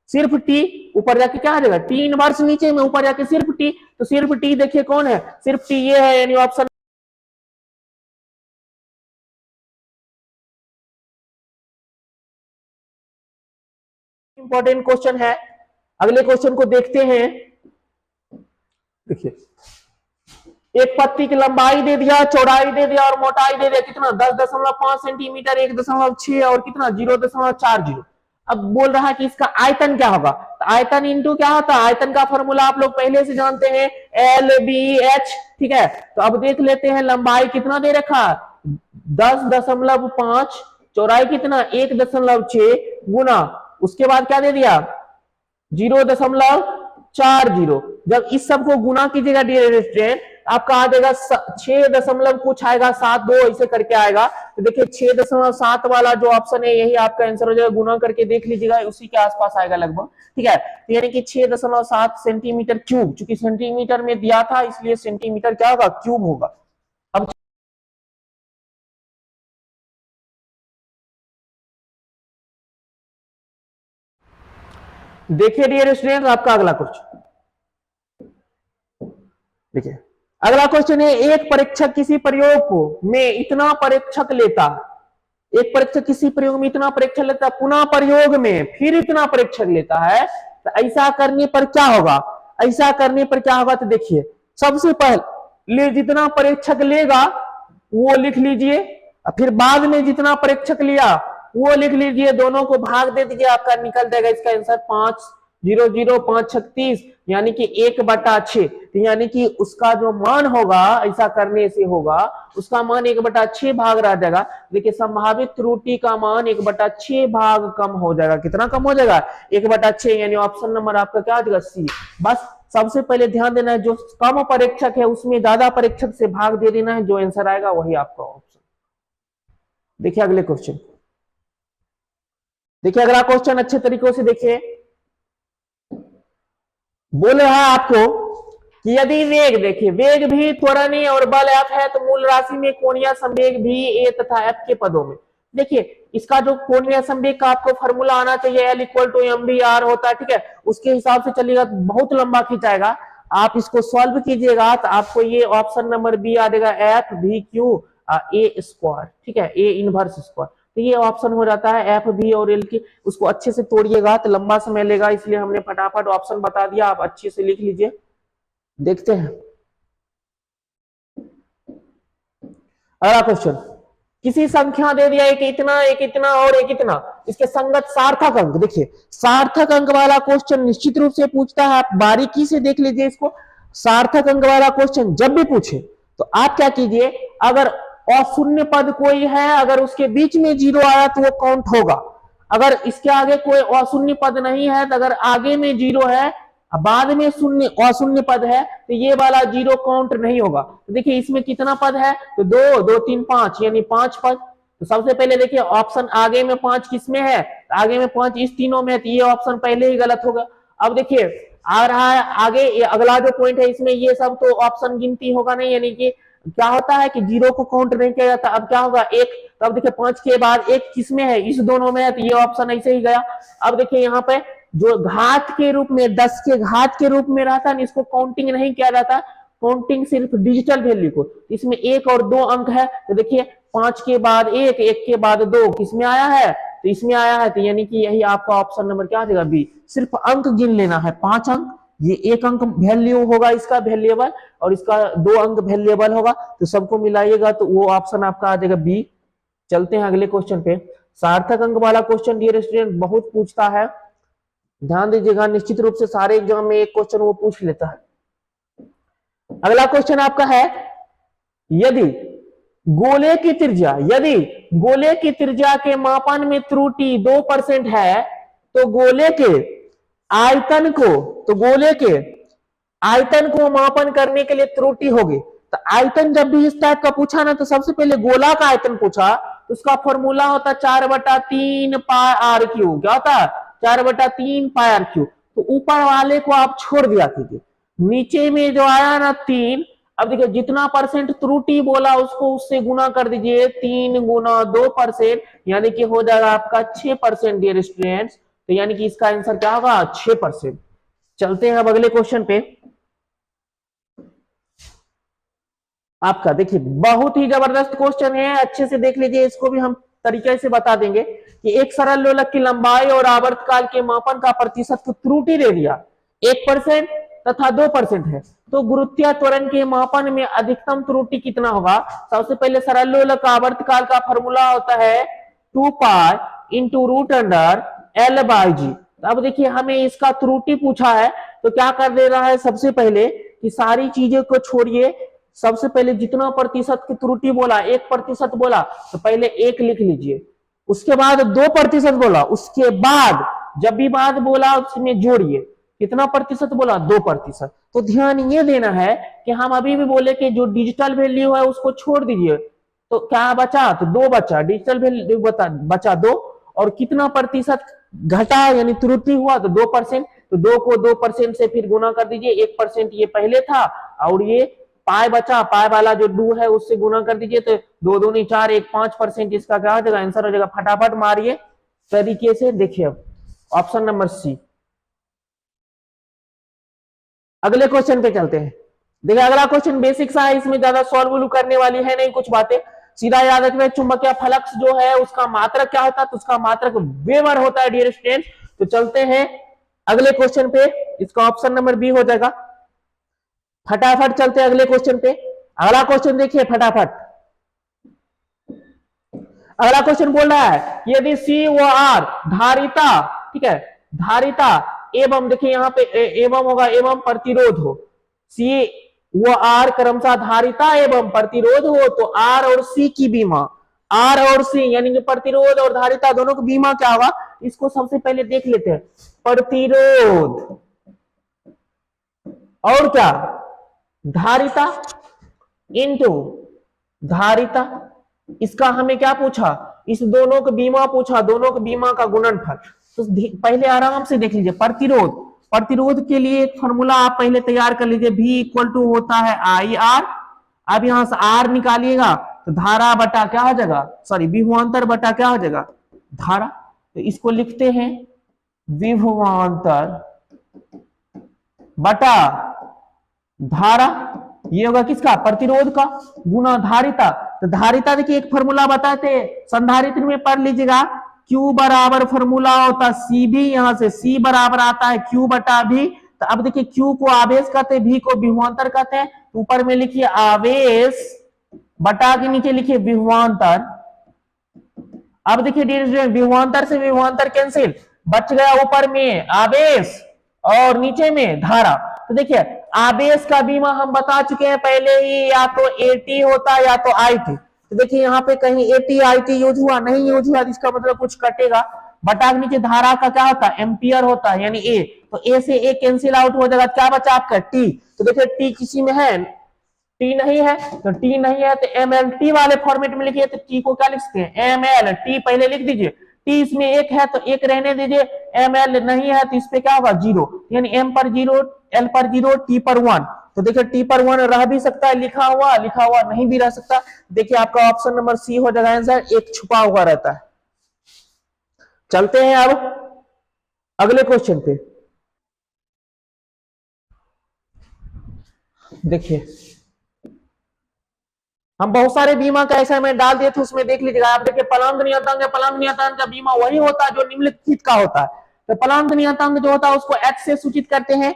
सिर्फ टी, ऊपर जाके क्या आ जाएगा टी इनवर्स, नीचे में ऊपर जाके सिर्फ टी। तो सिर्फ टी देखिए कौन है, सिर्फ टी ये है, यानी ऑप्शन इंपॉर्टेंट क्वेश्चन है। अगले क्वेश्चन को देखते हैं। देखिए एक पत्ती की लंबाई दे दिया, चौड़ाई दे दिया और मोटाई दे दिया, कितना 10.5 सेंटीमीटर, 1.6 और कितना 0.40। अब बोल रहा है कि इसका आयतन क्या होगा, तो आयतन इंटू क्या होता है, आयतन का फॉर्मूला आप लोग पहले से जानते हैं, एल बी एच। ठीक है, तो अब देख लेते हैं लंबाई कितना दे रखा, 10.5, चौड़ाई कितना 1.6 गुना, उसके बाद क्या दे दिया 0.40। जब इस सब को गुना कीजिएगा डियर स्टूडेंट, आपका आ जाएगा 6 दशमलव कुछ आएगा 72, ऐसे करके आएगा। तो देखिए 6.7 वाला जो ऑप्शन है यही आपका आंसर हो जाएगा, गुना करके देख लीजिएगा उसी के आसपास आएगा लगभग। ठीक है, तो यानी कि 6.7 सेंटीमीटर क्यूब, चूंकि सेंटीमीटर में दिया था इसलिए सेंटीमीटर क्या होगा क्यूब होगा। अब देखिए डियर स्टूडेंट आपका अगला क्वेश्चन, देखिए अगला क्वेश्चन है, एक परीक्षक किसी प्रयोग को में इतना परीक्षक लेता, एक परीक्षक किसी प्रयोग में इतना परीक्षक लेता है, पुनः प्रयोग में फिर इतना परीक्षक लेता है, तो ऐसा करने पर क्या होगा, ऐसा करने पर क्या होगा। तो देखिए सबसे पहले जितना परीक्षक लेगा वो लिख लीजिए, फिर बाद में जितना परीक्षक लिया वो लिख लीजिए, दोनों को भाग दे दीजिए, आपका निकल जाएगा इसका आंसर 5 यानी कि 1/6। तो यानी कि उसका जो मान होगा ऐसा करने से होगा, उसका मान 1/6 भाग रह जाएगा। देखिए संभावित त्रुटि का मान 1/6 भाग कम हो जाएगा, कितना कम हो जाएगा 1/6, यानी ऑप्शन नंबर आपका क्या आ जाएगा सी। बस सबसे पहले ध्यान देना है जो कम परीक्षक है उसमें ज्यादा परीक्षक से भाग दे देना है, जो आंसर आएगा वही आपका ऑप्शन। देखिए अगले क्वेश्चन, देखिए अगला क्वेश्चन अच्छे तरीकों से देखिए, बोल रहा है आपको कि यदि वेग, देखिए वेग भी त्वरण और बल एफ है तो मूल राशि में कोणीय संवेग भी ए तथा एफ के पदों में। देखिए इसका जो कोणीय संवेग का आपको फॉर्मूला आना चाहिए, L equal to M B R होता है। ठीक है, उसके हिसाब से चलिएगा, बहुत लंबा खिंचाएगा, आप इसको सॉल्व कीजिएगा तो आपको ये ऑप्शन नंबर बी आ जाएगा एफ भी क्यू ए स्क्वायर। ठीक है, ए इनवर्स स्क्वायर, तो ये ऑप्शन हो जाता है एफ बी और एल की। उसको अच्छे से तोड़िएगा तो लंबा समय लेगा, इसलिए हमने फटाफट ऑप्शन बता दिया, आप अच्छे से लिख लीजिए। देखते हैं अगला क्वेश्चन, किसी संख्या दे दिया एक इतना और एक इतना, इसके संगत सार्थक अंक। देखिए सार्थक अंक वाला क्वेश्चन निश्चित रूप से पूछता है, आप बारीकी से देख लीजिए इसको। सार्थक अंक वाला क्वेश्चन जब भी पूछे तो आप क्या कीजिए, अगर अशून्य पद कोई है, अगर उसके बीच में जीरो आया तो वो काउंट होगा। अगर इसके आगे कोई अशून्य पद नहीं है, तो अगर आगे में जीरो है बाद में शून्य अशून्य पद है, तो ये वाला जीरो काउंट नहीं होगा। तो देखिए इसमें कितना पद है, तो 2 2 3 5 यानी 5 पद। तो सबसे पहले देखिए ऑप्शन आगे में 5 किसमें है, आगे में 5 इस तीनों में है, तो ये ऑप्शन पहले ही गलत होगा। अब देखिए आ रहा है आगे अगला जो पॉइंट है, इसमें ये सब तो ऑप्शन गिनती होगा नहीं, यानी कि क्या होता है कि जीरो को काउंट नहीं किया जाता। अब क्या होगा एक, तो अब देखिए 5 के बाद एक किसमें है, इस दोनों में है, तो ये ऑप्शन ऐसे ही गया। अब देखिए यहाँ पे जो घात के रूप में 10 के घात के रूप में रहता है, इसको काउंटिंग नहीं किया जाता, काउंटिंग सिर्फ डिजिटल वैल्यू को। इसमें 1 और 2 अंक है, तो देखिए 5 के बाद 1 1 के बाद 2 किसमें आया है, तो इसमें आया है, तो यानी कि यही आपका ऑप्शन नंबर क्या आ जाएगा, बी। सिर्फ अंक गिन लेना है, 5 अंक, ये 1 अंक वैल्यू होगा इसका वैल्यूएबल, और इसका 2 अंक वैल्यूएबल होगा, तो सबको मिलाइएगा तो वो ऑप्शन आपका आ जाएगा बी। चलते हैं अगले क्वेश्चन पे। सार्थक अंक वाला क्वेश्चन डियर स्टूडेंट बहुत पूछता है, ध्यान दीजिएगा, निश्चित रूप से सारे एग्जाम में एक क्वेश्चन वो पूछ लेता है। अगला क्वेश्चन आपका है, यदि गोले की त्रिज्या के मापन में त्रुटि 2% है, तो गोले के आयतन को मापन करने के लिए त्रुटि होगी। तो आयतन जब भी इस टाइप का पूछा ना, तो सबसे पहले गोला का आयतन पूछा, तो उसका फॉर्मूला होता 4/3 पाई आर क्यू। क्या होता है, 4/3 पाई आर क्यू। तो ऊपर वाले को आप छोड़ दिया कीजिए, नीचे में जो आया ना 3, अब देखिए जितना परसेंट त्रुटि बोला उसको उससे गुना कर दीजिए, 3 गुना 2%, यानी कि हो जाएगा आपका 6% डियर स्टूडेंट्स। तो यानी कि इसका आंसर क्या होगा, 6%। चलते हैं अब अगले क्वेश्चन पे। आपका देखिए बहुत ही जबरदस्त क्वेश्चन है, अच्छे से देख लीजिए, इसको भी हम तरीके से बता देंगे कि एक सरल लोलक की लंबाई और आवर्तकाल के मापन का प्रतिशत की त्रुटि दे दिया 1% तथा 2% है, तो गुरुत्वीय त्वरण के मापन में अधिकतम त्रुटि कितना होगा। सबसे पहले सरल लोलक आवर्तकाल का फॉर्मूला होता है 2 pi into root under L by g. अब देखिए हमें इसका त्रुटि पूछा है, तो क्या कर दे रहा है, सबसे पहले कि सारी चीजें को छोड़िए, सबसे पहले जितना प्रतिशत की त्रुटि बोला 1% बोला, तो पहले 1 लिख लीजिए, उसके बाद 2% बोला, उसके बाद जब भी बात बोला उसमें जोड़िए, कितना प्रतिशत बोला, 2%। तो ध्यान ये देना है कि हम अभी भी बोले कि जो डिजिटल वैल्यू है उसको छोड़ दीजिए, तो क्या बचा, तो 2 बचा, डिजिटल वैल्यू बचा 2, और कितना प्रतिशत घटा यानी त्रुटि हुआ, तो 2%। तो 2 को 2% से फिर गुना कर दीजिए, 1% ये पहले था, और ये पाई बचा, पाई वाला जो 2 है उससे गुना कर दीजिए, तो 2 दूनी 4 1 5%, इसका क्या हो जाएगा, आंसर हो जाएगा। फटाफट मारिए तरीके से, देखिए अब ऑप्शन नंबर सी। अगले क्वेश्चन पे चलते हैं। देखिए अगला क्वेश्चन बेसिक सा है, इसमें ज्यादा सॉल्व करने वाली है नहीं कुछ बातें, सीधा याद रखना। चुंबकीय फ्लक्स जो है उसका मात्रक क्या होता है, तो उसका मात्रक वेबर होता है डियर स्टूडेंट्स। तो चलते हैं अगले क्वेश्चन पे, इसका ऑप्शन नंबर बी हो जाएगा। फटाफट चलते हैं अगले क्वेश्चन पे। अगला क्वेश्चन देखिए फटाफट। अगला क्वेश्चन बोल रहा है यदि सी व आर धारिता, ठीक है, धारिता एवं, देखिए यहाँ पे एवं होगा, एवं प्रतिरोध हो, सी व आर क्रमशः धारिता एवं प्रतिरोध हो, तो आर और सी की बीमा, आर और सी यानी कि प्रतिरोध और धारिता दोनों की बीमा क्या होगा, इसको सबसे पहले देख लेते हैं। प्रतिरोध और क्या, धारिता इनटू धारिता, इसका हमें क्या पूछा, इस दोनों का बीमा पूछा, दोनों के बीमा का गुणनफल। तो पहले आराम से देख लीजिए, प्रतिरोध के लिए एक फॉर्मूला आप पहले तैयार कर लीजिए, V इक्वल टू होता है IR। अब यहां से R निकालिएगा तो धारा बटा क्या हो जाएगा, सॉरी विभवांतर बटा क्या हो जाएगा, धारा। तो इसको लिखते हैं विभवांतर बटा धारा, ये होगा किसका, प्रतिरोध का, गुना धारिता। तो धारिता देखिए एक फॉर्मूला बताते हैं, संधारित्र में पढ़ लीजिएगा, Q बराबर फॉर्मूला होता है C भी, यहां से C बराबर आता है Q बटा V। तो अब देखिए Q को आवेश कहते हैं, V को विभवांतर कहते हैं। ऊपर में लिखिए आवेश बटा के नीचे लिखिए विभवांतर। अब देखिए विभवांतर से विभवांतर कैंसिल, बच गया ऊपर में आवेश और नीचे में धारा। तो देखिए आवेश का बीमा हम बता चुके हैं पहले ही, या तो AT होता है या तो IT। तो देखिए यहाँ पे कहीं एटी आईटी यूज हुआ, नहीं यूज हुआ, इसका मतलब कुछ कटेगा। बटा के नीचे धारा का क्या होता है, एम्पियर होता है, यानी ए, तो ए से ए कैंसिल आउट हो जाएगा, क्या बचा आपका टी। तो देखिए टी किसी में है, टी नहीं है, तो टी नहीं है तो एम एल टी वाले फॉर्मेट में लिखिए, तो टी को क्या लिख सकते हैं, एम एल टी पहले लिख दीजिए, टी इसमें एक है तो एक रहने दीजिए, एम एल नहीं है तो इस पे क्या होगा, जीरो, यानी एम पर जीरो, एल पर जीरो, टी पर वन। तो देखिए टी पर वन रह भी सकता है लिखा हुआ नहीं भी रह सकता। देखिए आपका ऑप्शन नंबर सी हो जाएगा आंसर, एक छुपा हुआ रहता है। चलते हैं अब अगले क्वेश्चन पे। देखिए हम बहुत सारे बीमा का ऐसा मैं डाल दिए थे, उसमें देख लीजिएगा आप। देखिए पलांग नियतांक, पलांग नियतांक का बीमा वही होता है जो निम्नलिखित का होता है। तो पलांग नियतांक जो होता है उसको एच से सूचित करते हैं,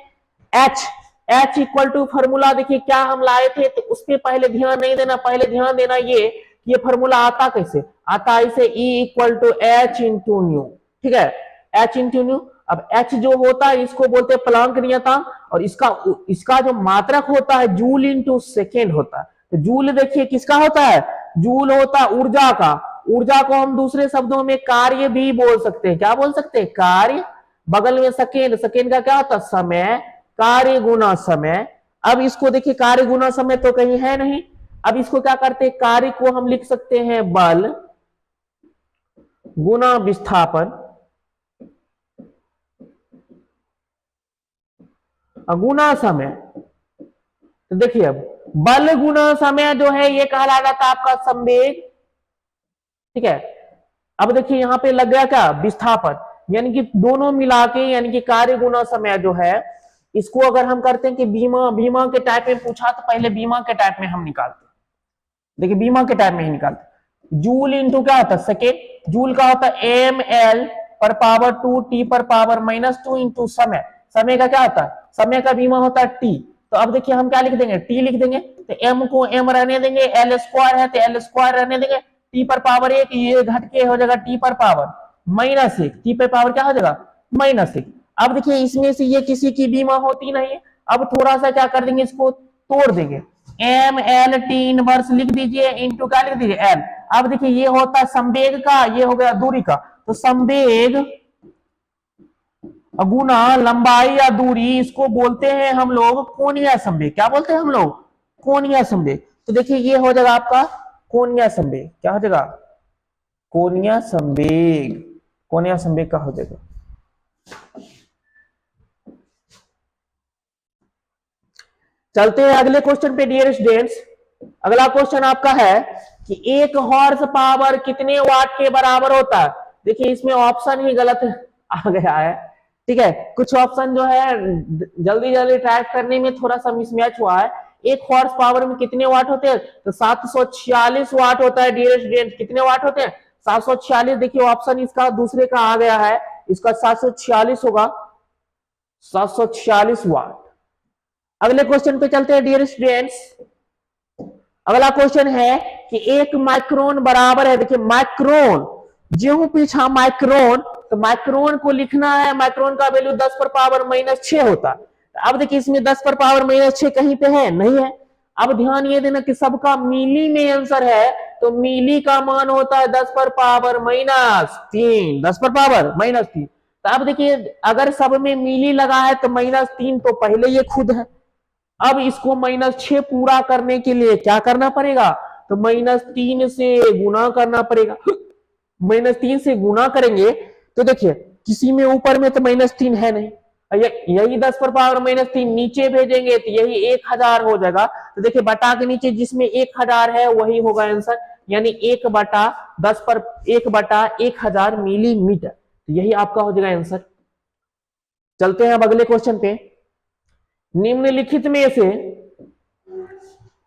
H, H equal to formula. देखिए क्या हम लाए थे, तो उस पर पहले ध्यान नहीं देना, पहले ध्यान देना ये फॉर्मूला आता कैसे, आता ऐसे E equal to H into nu, ठीक है, एच इंटू न्यू। अब एच जो होता है इसको बोलते हैं प्लांक नियतांक, और इसका जो मात्रक होता है जूल इंटू सेकेंड होता है। तो जूल देखिए किसका होता है, जूल होता है ऊर्जा का। ऊर्जा को हम दूसरे शब्दों में कार्य भी बोल सकते हैं, क्या बोल सकते हैं, कार्य। बगल में सेकेंड, सेकेंड का क्या होता है, समय, कार्य गुना समय। अब इसको देखिए कार्य गुना समय तो कहीं है नहीं, अब इसको क्या करते हैं, कार्य को हम लिख सकते हैं बल गुना विस्थापन गुना समय। तो देखिए अब बल गुना समय जो है ये कहला जाता है आपका संवेग, ठीक है। अब देखिए यहां पे लग गया क्या, विस्थापन, यानी कि दोनों मिला के, यानी कि कार्य गुना समय जो है, इसको अगर हम करते हैं कि बीमा के टाइप में पूछा तो पहले बीमा के टाइप में हम निकालते, देखिए बीमा के टाइप में ही निकालते। जूल इंटू क्या होता है सेकेंड, जूल का होता है एम एल पर पावर 2 टी पर पावर -2 इंटू समय, समय का क्या होता है, समय का बीमा होता है टी। तो अब देखिए हम क्या लिख देंगे, टी लिख देंगे, तो एम को एम रहने देंगे, एल स्क्वायर है तो एल स्क्वायर रहने देंगे, टी पर पावर एक, ये घट के हो जाएगा टी पर पावर -1, टी पर पावर क्या हो जाएगा -1। अब देखिए इसमें से ये किसी की बीमा होती नहीं है, अब थोड़ा सा क्या कर देंगे, इसको तोड़ देंगे, एम एल टी इनवर्स लिख दीजिए इंटू क्या लिख दीजिए एल। अब देखिए ये होता है संवेग का, ये हो गया दूरी का, तो संवेग गुना लंबाई या दूरी, इसको बोलते हैं हम लोग कोणीय संवेग, क्या बोलते हैं हम लोग, कोणीय संवेग। तो देखिए ये हो जाएगा आपका कोणीय संवेग, क्या हो जाएगा, कोणीय संवेग, कोणीय संवेग का हो जाएगा। चलते हैं अगले क्वेश्चन पे डियर स्टूडेंट्स। अगला क्वेश्चन आपका है कि एक हॉर्स पावर कितने वाट के बराबर होता है। देखिए इसमें ऑप्शन ही गलत आ गया है, ठीक है, कुछ ऑप्शन जो है जल्दी जल्दी टाइप करने में थोड़ा सा मिसमैच हुआ है। एक हॉर्स पावर में कितने वाट होते हैं, तो 746 वाट होता है डियर स्टूडेंट। कितने वाट होते हैं, 746। देखिए ऑप्शन इसका दूसरे का आ गया है, इसका 746 होगा, 746 वाट। अगले क्वेश्चन पे चलते हैं डियर स्टूडेंट्स। अगला क्वेश्चन है कि एक माइक्रोन बराबर है, देखिए माइक्रोन, जो पीछा माइक्रोन, तो माइक्रोन को लिखना है, माइक्रोन का वैल्यू 10 पर पावर -6 होता है। अब देखिए इसमें 10 पर पावर -6 कहीं पे है, नहीं है। अब ध्यान ये देना कि सबका मिली में आंसर है, तो मिली का मान होता है 10 पर पावर -3, 10 पर पावर -3। तो अब देखिए अगर सब में मिली लगा है तो -3 तो पहले ये खुद है। अब इसको -6 पूरा करने के लिए क्या करना पड़ेगा, तो -3 से गुना करना पड़ेगा। -3 से गुना करेंगे तो देखिए किसी में ऊपर में तो -3 है नहीं, यही 10 पर पावर -3 नीचे भेजेंगे तो यही 1000 हो जाएगा। तो देखिए बटा के नीचे जिसमें 1000 है वही होगा आंसर, यानी 1/10 मिलीमीटर, तो यही आपका हो जाएगा आंसर। चलते हैं अब अगले क्वेश्चन पे। निम्नलिखित में से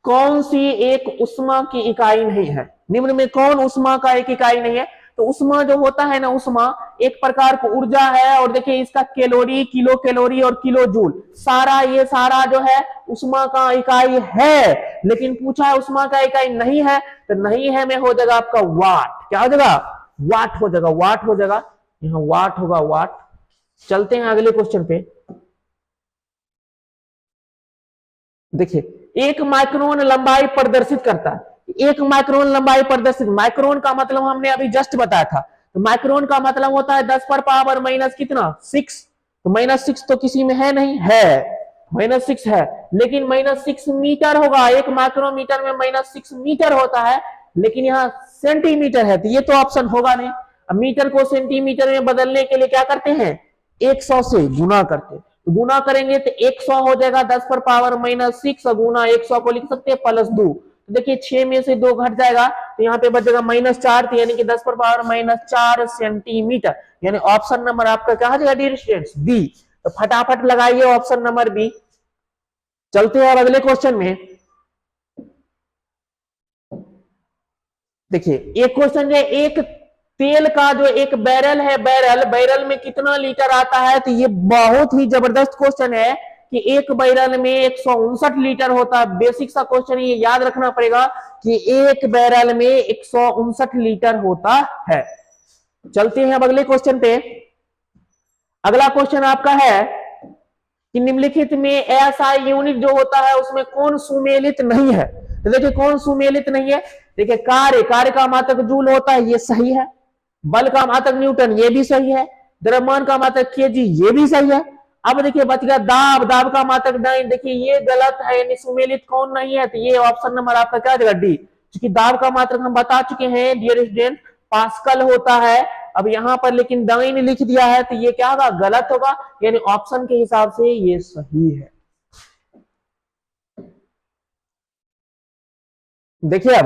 कौन सी एक उष्मा की इकाई नहीं है, निम्न में कौन उष्मा का एक इकाई नहीं है, तो उष्मा जो होता है ना, उष्मा एक प्रकार की ऊर्जा है, और देखिए इसका कैलोरी, किलो कैलोरी और किलो जूल, ये सारा जो है उष्मा का इकाई है, लेकिन पूछा है उष्मा का इकाई नहीं है, तो नहीं है में हो जाएगा आपका वाट, क्या हो जाएगा, वाट हो जाएगा, वाट हो जाएगा, यहाँ वाट होगा, वाट। चलते हैं अगले क्वेश्चन पे। देखिए एक माइक्रोन लंबाई प्रदर्शित करता है, 1 माइक्रोन लंबाई प्रदर्शित, माइक्रोन का मतलब हमने अभी जस्ट बताया था, तो माइक्रोन का मतलब होता है 10 पर पावर माइनस कितना 6, तो -6 तो किसी में है नहीं, है -6 है, लेकिन -6 मीटर होगा, 1 माइक्रोमीटर में -6 मीटर होता है, लेकिन यहाँ सेंटीमीटर है, तो ये तो ऑप्शन होगा नहीं। अब मीटर को सेंटीमीटर में बदलने के लिए क्या करते हैं, 100 से गुना करते हैं, तो गुना करेंगे तो 100 हो जाएगा 10 पर पावर -6 गुना 100 को लिख सकते हैं +2, तो देखिए 6 में से 2 घट जाएगा, तो यहाँ पे बचेगा -4, तो यानी कि 10 पर पावर -4 सेंटीमीटर, यानी ऑप्शन नंबर आपका क्या हो जाएगा डियर स्टूडेंट्स, बी। तो फटाफट लगाइए ऑप्शन नंबर बी। चलते हैं अब अगले क्वेश्चन में। देखिए एक क्वेश्चन है, एक तेल का जो एक बैरल है, बैरल में कितना लीटर आता है, तो ये बहुत ही जबरदस्त क्वेश्चन है कि एक बैरल में 159 लीटर होता है। बेसिक सा क्वेश्चन, ये याद रखना पड़ेगा कि एक बैरल में 159 लीटर होता है। चलते हैं अब अगले क्वेश्चन पे। अगला क्वेश्चन आपका है कि निम्नलिखित में ऐसा यूनिट जो होता है उसमें कौन सुमेलित नहीं है, तो देखिए कौन सुमेलित नहीं है, देखिए कार्य का मात्रक जूल होता है, ये सही है, बल का मात्रक न्यूटन, ये भी सही है, द्रव्यमान का मात्रक केजी, ये भी सही है। अब देखिए बच गया दाब का मात्रक डाइन, देखिए ये गलत है, यानी सुमेलित कौन नहीं है, तो ये ऑप्शन नंबर आपका क्या जाएगा डी, क्योंकि दाब का मात्रक हम बता चुके हैं डियर स्टूडेंट पास्कल होता है। अब यहां पर लेकिन डाइन लिख दिया है, तो ये क्या होगा, गलत होगा, यानी ऑप्शन के हिसाब से ये सही है। देखिए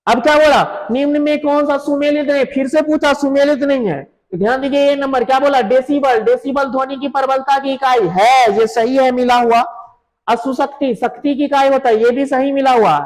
अब क्या बोला, निम्न में कौन सा सुमेलित नहीं, फिर से पूछा सुमेलित नहीं है, तो ध्यान दीजिए ये नंबर क्या बोला, डेसिबल, डेसिबल ध्वनि की प्रबलता की इकाई है, ये सही है मिला हुआ। अश्वशक्ति, शक्ति की इकाई होता है, ये भी सही मिला हुआ है।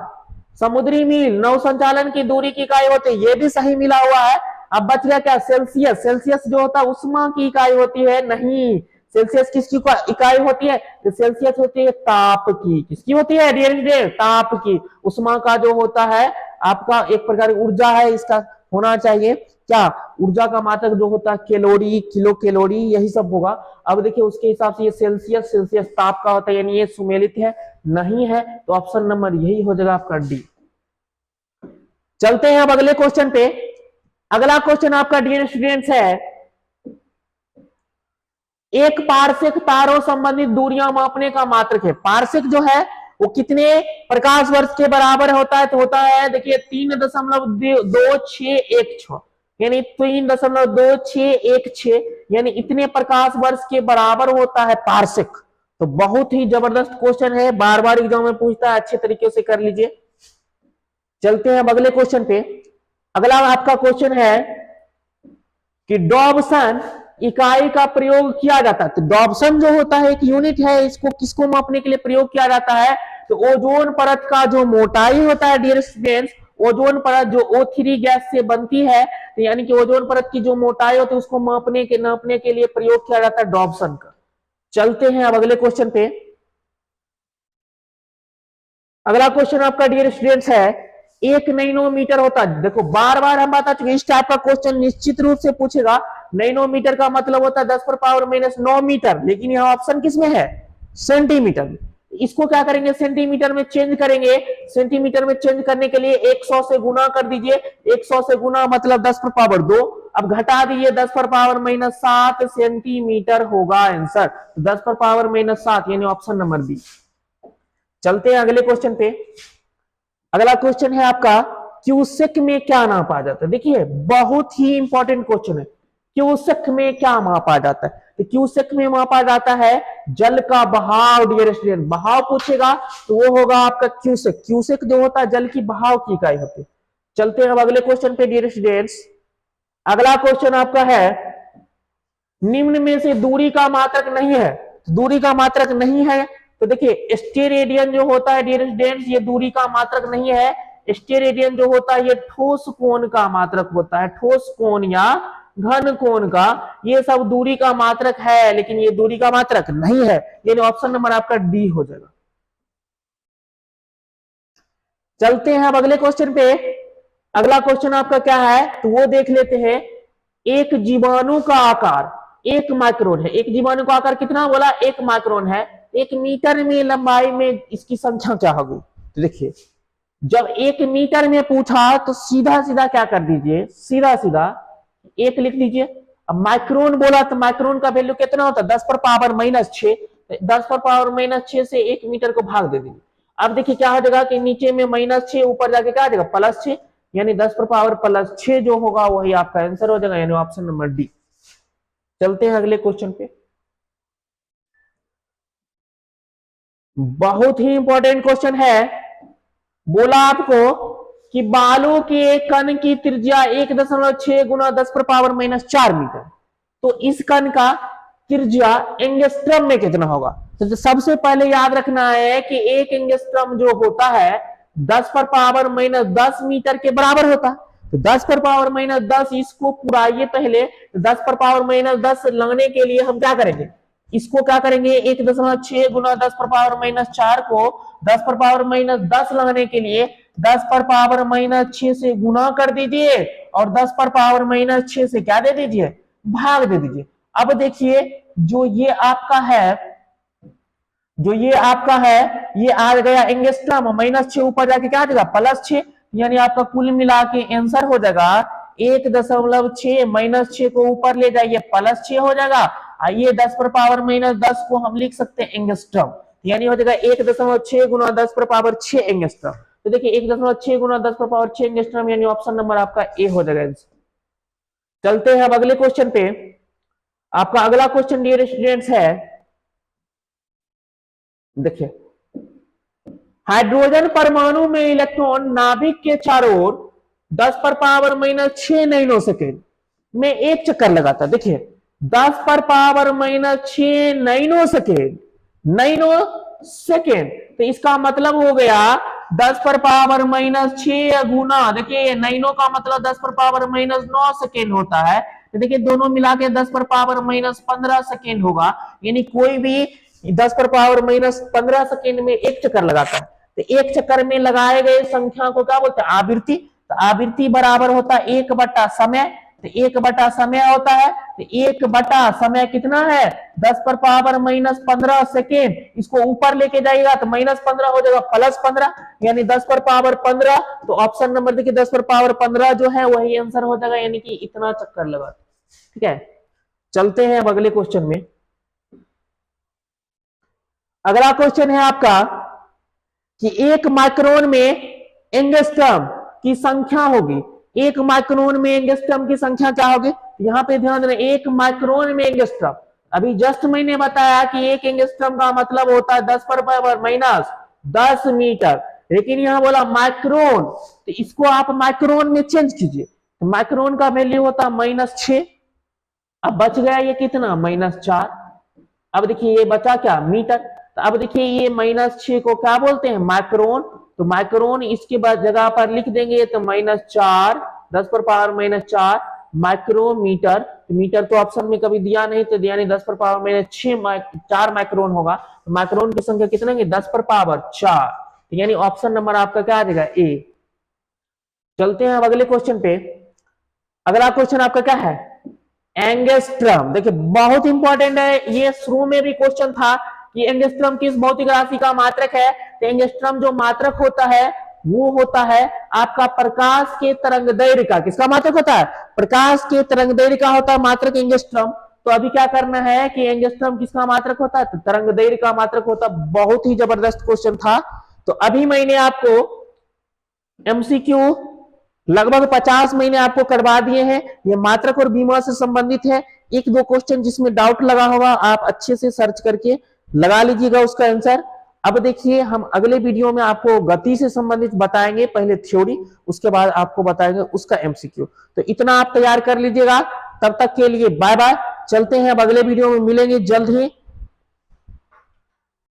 समुद्री मील, नौ संचालन की दूरी की इकाई होती है, ये भी सही मिला हुआ है। अब बच गया क्या, सेल्सियस, सेल्सियस जो होता है उष्मा की इकाई होती है, नहीं, सेल्सियस किसकी इकाई होती है, तो सेल्सियस होती है ताप की, किसकी होती है डियर, ताप की। उष्मा का जो होता है आपका एक प्रकार की ऊर्जा है, इसका होना चाहिए क्या, ऊर्जा का मात्रक जो होता है कैलोरी, किलो कैलोरी, यही सब होगा। अब देखिए उसके हिसाब से ये सेल्सियस, सेल्सियस ताप का होता है, यानी ये सुमेलित है नहीं है, तो ऑप्शन नंबर यही हो जाएगा आपका डी। चलते हैं अब अगले क्वेश्चन पे। अगला क्वेश्चन आपका डियर स्टूडेंट्स है, एक पारसिक तारों संबंधित दूरियां मापने का मात्रक है, पारसिक जो है वो कितने प्रकाश वर्ष के बराबर होता है, तो होता है देखिए 3.2616, यानी 3.2616, यानी इतने प्रकाश वर्ष के बराबर होता है पारसिक। तो बहुत ही जबरदस्त क्वेश्चन है, बार बार एग्जाम में पूछता है, अच्छे तरीके से कर लीजिए। चलते हैं अब अगले क्वेश्चन पे। अगला आपका क्वेश्चन है कि डॉब्सन इकाई का प्रयोग किया जाता है, तो डॉब्सन जो होता है एक यूनिट है, इसको किसको मापने के लिए प्रयोग किया जाता है, तो ओजोन परत का जो मोटाई होता है डियर स्टूडेंट्स, ओजोन परत जो O3 गैस से बनती है, तो यानी कि ओजोन परत की जो मोटाई होती है उसको नापने के लिए प्रयोग किया जाता है डॉब्सन का। चलते हैं अब अगले क्वेश्चन पे। अगला क्वेश्चन आपका डियर स्टूडेंट्स है, 1 नैनोमीटर होता है, देखो बार बार हम बता चुके इस टाइप का क्वेश्चन निश्चित रूप से पूछेगा। नैनोमीटर का मतलब होता है 10 पर पावर -9 मीटर, लेकिन यहाँ ऑप्शन किसमें है, सेंटीमीटर। इसको क्या करेंगे, सेंटीमीटर में चेंज करेंगे, सेंटीमीटर में चेंज करने के लिए 100 से गुना कर दीजिए, 100 से गुना मतलब 10 पर पावर 2, अब घटा दीजिए 10 पर पावर -7 सेंटीमीटर होगा आंसर, 10 पर पावर -7 यानी ऑप्शन नंबर बी। चलते हैं अगले क्वेश्चन पे। अगला क्वेश्चन है आपका, क्यूसेक में क्या नापा जाता है, देखिए बहुत ही इंपॉर्टेंट क्वेश्चन है, क्यूसेक में क्या मापा जाता है, तो क्यूसेक में मापा जाता है जल का बहाव डियर स्टूडेंट, बहाव पूछेगा तो वो होगा आपका क्यूसेक, क्यूसेक जो होता है जल की बहाव की इकाई होती है। चलते हैं अब अगले क्वेश्चन पे डियर स्टूडेंट्स। अगला क्वेश्चन आपका है, निम्न में से दूरी का मात्रक नहीं है, दूरी का मात्रक नहीं है, तो देखिए स्टेरेडियन जो होता है डियर स्टूडेंट्स ये दूरी का मात्रक नहीं है, स्टेरेडियन जो होता है ये ठोस कोण का मात्रक होता है, ठोस कोण या घन कोण का, ये सब दूरी का मात्रक है, लेकिन ये दूरी का मात्रक नहीं है, यानी ऑप्शन नंबर आपका डी हो जाएगा। चलते हैं अब अगले क्वेश्चन पे। अगला क्वेश्चन आपका क्या है, तो वो देख लेते हैं। एक जीवाणु का आकार 1 माइक्रोन है, एक जीवाणु का आकार कितना बोला, 1 माइक्रोन है, 1 मीटर में लंबाई में इसकी संख्या क्या होगी, तो देखिए जब 1 मीटर में पूछा तो सीधा सीधा क्या कर दीजिए, सीधा सीधा 1 लिख दीजिए। अब माइक्रोन बोला तो माइक्रोन का वैल्यू कितना होता है 10 पर पावर -6, 10 पर पावर -6 से 1 मीटर को भाग दे दीजिए। अब देखिए क्या हो जाएगा कि नीचे में -6 ऊपर जाके क्या आ जाएगा +6, यानी 10 पर पावर +6 जो होगा वही आपका आंसर हो जाएगा, यानी ऑप्शन नंबर डी। चलते हैं अगले क्वेश्चन पे। बहुत ही इंपॉर्टेंट क्वेश्चन है। बोला आपको कि बालू के एक कण की त्रिज्या 1.6 गुना 10 पर पावर -4 मीटर, तो इस कण का त्रिज्या एंगस्ट्रम में कितना होगा। तो सबसे पहले याद रखना है कि एक एंगस्ट्रम जो होता है 10 पर पावर -10 मीटर के बराबर होता है। तो 10 पर पावर -10 इसको पुराइए पहले, तो 10 पर पावर -10 लगने के लिए हम क्या करेंगे, इसको क्या करेंगे 1.6 गुना 10 पर पावर -4 को 10 पर पावर -10 लगने के लिए 10 पर पावर -6 से गुना कर दीजिए और 10 पर पावर -6 से क्या दे दीजिए, भाग दे दीजिए। अब देखिए जो ये आपका है ये आ गया एंगस्ट्रम, -6 ऊपर जाके क्या आ जाएगा +6, यानी आपका कुल मिला के आंसर हो जाएगा 1.6 -6 को ऊपर ले जाइए +6 हो जाएगा। ये 10 पर पावर -10 को हम लिख सकते हैं एंगस्ट्रम, यानी हो जाएगा 1.6 गुना 10 पर पावर 6 एंगस्ट्रम। तो देखिए 1.6 गुना 10 पर पावर 6 एंगस्ट्रम, यानी ऑप्शन नंबर आपका ए हो जाएगा आंसर। चलते हैं अब अगले क्वेश्चन पे। आपका अगला क्वेश्चन डियर स्टूडेंट्स है, देखिए हाइड्रोजन परमाणु में इलेक्ट्रॉन नाभिक के चारों ओर 10 पर पावर -6 नैनो सेकेंड में एक चक्कर लगाता है। देखिए 10 पर पावर -6 नैनो सेकेंड, तो इसका मतलब हो गया 10 पर पावर -6 गुना, देखिए नैनो का मतलब 10 पर पावर -9 सेकेंड होता है। तो देखिए दोनों मिला के 10 पर पावर -15 सेकेंड होगा, यानी कोई भी 10 पर पावर -15 सेकेंड में एक चक्कर लगाता है। तो एक चक्कर में लगाए गए संख्या को क्या बोलते हैं, आवृत्ति। तो आवृत्ति बराबर होता है 1 बटा समय, तो 1 बटा समय होता है, तो 1 बटा समय कितना है 10 पर पावर -15 सेकेंड, इसको ऊपर लेके जाएगा तो -15 हो जाएगा +15, यानी 10 पर पावर 15। तो ऑप्शन नंबर देखिए 10 पर पावर 15 जो है वही आंसर हो जाएगा, यानी कि इतना चक्कर लगा। ठीक है, चलते हैं अब अगले क्वेश्चन में। अगला क्वेश्चन है आपका कि 1 माइक्रोन में एंगस्ट्रम की संख्या होगी, 1 माइक्रोन में एंगस्ट्रम की संख्या क्या होगी, यहां पे ध्यान देना 1 माइक्रोन में एंगस्ट्रम। अभी जस्ट मैंने बताया कि 1 एंगस्ट्रम का मतलब होता है 10 पर पावर -10 मीटर, लेकिन यहां बोला माइक्रोन, तो इसको आप माइक्रोन में चेंज कीजिए। तो माइक्रोन का वैल्यू होता है -6, अब बच गया ये कितना -4। अब देखिए ये बचा क्या मीटर, तो अब देखिए ये -6 को क्या बोलते हैं माइक्रोन, तो माइक्रोन इसके बाद जगह पर लिख देंगे तो -4 10 पर पावर -4 माइक्रोमीटर। मीटर तो ऑप्शन में कभी दिया नहीं, तो यानी 10 पर पावर -4 माइक्रोन होगा। तो माइक्रोन की संख्या कितना है 10 पर पावर 4, तो यानी ऑप्शन नंबर आपका क्या आ जाएगा ए। चलते हैं अब अगले क्वेश्चन पे। अगला क्वेश्चन आपका क्या है एंगस्ट्रम। देखिए बहुत इंपॉर्टेंट है, ये शुरू में भी क्वेश्चन था कि एंगस्ट्रम किस भौतिक राशि का मात्रक है। तो एंगस्ट्रम जो मात्रक होता है वो होता है आपका प्रकाश के तरंगदैर्घ्य का। किसका मात्रक होता है, प्रकाश के तरंगदैर्घ्य का होता है मात्रक एंगस्ट्रम। तो अभी क्या करना है कि एंगस्ट्रम किसका मात्रक होता है, तो तरंगदैर्घ्य का मात्रक होता है। बहुत ही जबरदस्त क्वेश्चन था। तो अभी मैंने आपको एमसीक्यू लगभग 50 महीने आपको करवा दिए हैं, ये मात्रक और बीमा से संबंधित है। एक दो क्वेश्चन जिसमें डाउट लगा होगा आप अच्छे से सर्च करके लगा लीजिएगा उसका आंसर। अब देखिए हम अगले वीडियो में आपको गति से संबंधित बताएंगे, पहले थ्योरी उसके बाद आपको बताएंगे उसका एमसीक्यू। तो इतना आप तैयार कर लीजिएगा। तब तक के लिए बाय बाय। चलते हैं अब अगले वीडियो में मिलेंगे जल्द ही।